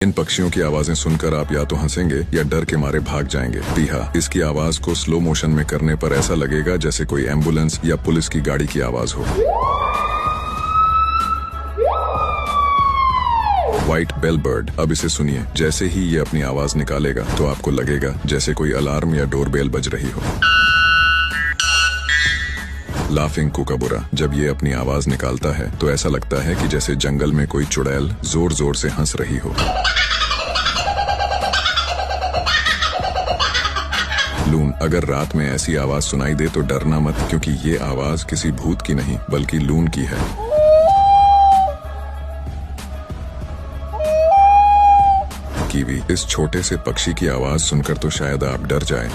इन पक्षियों की आवाजें सुनकर आप या तो हंसेंगे या डर के मारे भाग जाएंगे। पीहा, इसकी आवाज को स्लो मोशन में करने पर ऐसा लगेगा जैसे कोई एम्बुलेंस या पुलिस की गाड़ी की आवाज हो। व्हाइट बेल बर्ड, अब इसे सुनिए। जैसे ही ये अपनी आवाज निकालेगा तो आपको लगेगा जैसे कोई अलार्म या डोरबेल बज रही हो। लाफिंग कुकाबुरा, जब ये अपनी आवाज निकालता है तो ऐसा लगता है कि जैसे जंगल में कोई चुड़ैल जोर जोर से हंस रही हो। लून, अगर रात में ऐसी आवाज सुनाई दे तो डरना मत, क्योंकि ये आवाज किसी भूत की नहीं बल्कि लून की है। कीवी, इस छोटे से पक्षी की आवाज सुनकर तो शायद आप डर जाएं।